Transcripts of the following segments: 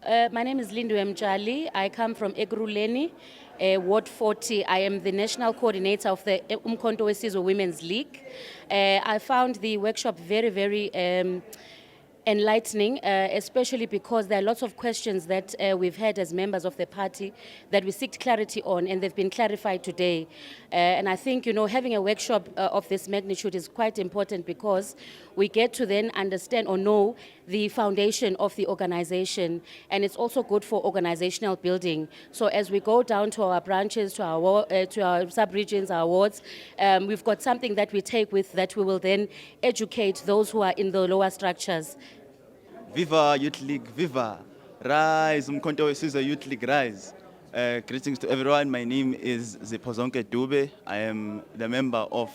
My name is Lindu Mjali. I come from Ekurhuleni, Ward 40. I am the national coordinator of the Umkhonto weSizwe Women's League. I found the workshop very enlightening, especially because there are lots of questions that we've had as members of the party that we seek clarity on, and they've been clarified today. And I think, having a workshop of this magnitude is quite important because we get to then understand or know the foundation of the organization, and it's also good for organizational building. So as we go down to our branches, to our sub-regions, our wards, we've got something that we take with that we will then educate those who are in the lower structures. Viva Youth League, viva! Rise, Umkhonto weSizwe Youth League, rise! Greetings to everyone. My name is Zipozonke Dube. I am the member of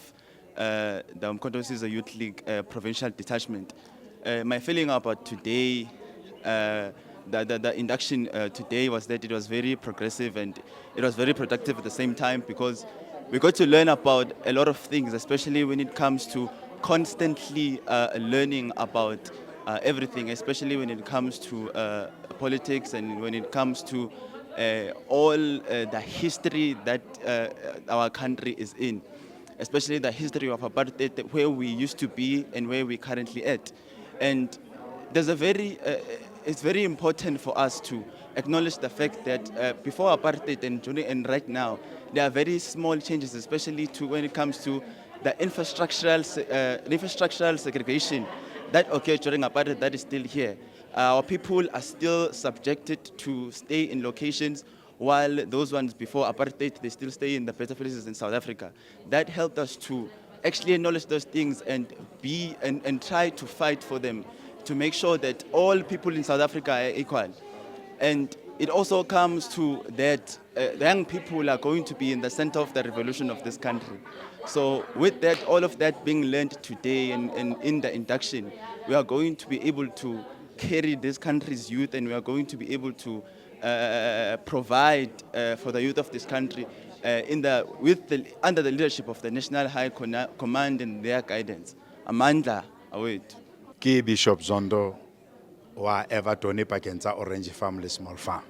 the Umkhonto weSizwe Youth League Provincial Detachment. My feeling about today, the induction today was that it was very progressive and it was very productive at the same time because we got to learn about a lot of things, especially when it comes to constantly learning about everything, especially when it comes to politics and when it comes to all the history that our country is in, especially the history of apartheid, where we used to be and where we're currently at. And there's it's very important for us to acknowledge the fact that before apartheid and right now, there are very small changes, especially when it comes to the infrastructural segregation that occurred during apartheid that is still here. Our people are still subjected to stay in locations while those ones before apartheid, they still stay in the better places in South Africa. That helped us to actually acknowledge those things and try to fight for them to make sure that all people in South Africa are equal. And it also comes to that the young people are going to be in the center of the revolution of this country. So with that, all of that being learned today and in the induction, we are going to be able to carry this country's youth, and we are going to be able to provide for the youth of this country under the leadership of the National High Command and their guidance. Amandla, await. Ke Bishop Zondo wa Everton pakeng tsa Orange Farm le Small Farm.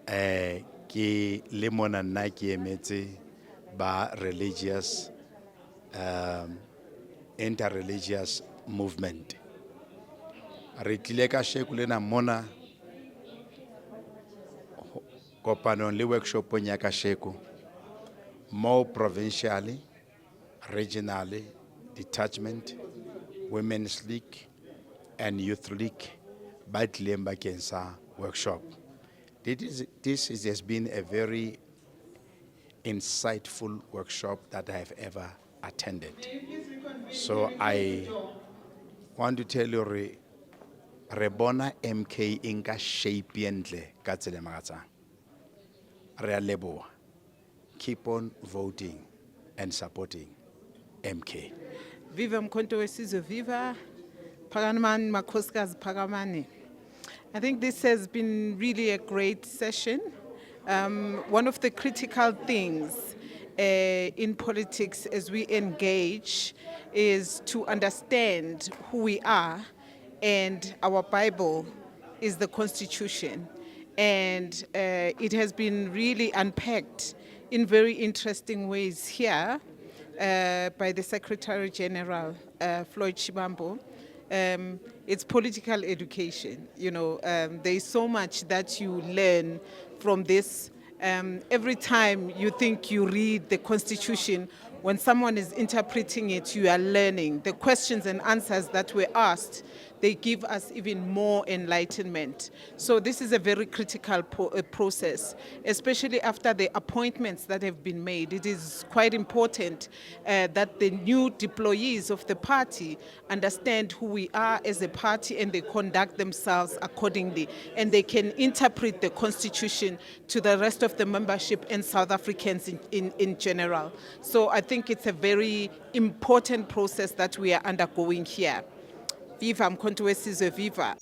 Ke le mona nna ke emetse ba religious interreligious movement. Re tlile ka sheko lena mona kopanong le workshopong ya ka sheko mo provincially, regionally, detachment, women's league and youth league ba tlileng bakeng sa workshop. This has been a very insightful workshop that I have ever attended. So I want to tell you, Rebona MK inka shape yentle ka tsela magatsang. Re a leboha. Keep on voting and supporting MK. Viva Umkhonto weSizwe, viva Phakamani Makhosikazi Phakamani. I think this has been really a great session. One of the critical things in politics as we engage is to understand who we are, and our Bible is the Constitution. And it has been really unpacked in very interesting ways here by the Secretary General, Floyd Shibambo. It's political education. There is so much that you learn from this. Every time you think you read the Constitution, when someone is interpreting it, you are learning. The questions and answers that were asked, they give us even more enlightenment. So this is a very critical process, especially after the appointments that have been made. It is quite important that the new deployees of the party understand who we are as a party, and they conduct themselves accordingly, and they can interpret the Constitution to the rest of the membership and South Africans in general. So I think it's a very important process that we are undergoing here. Viva Umkhonto weSizwe, viva!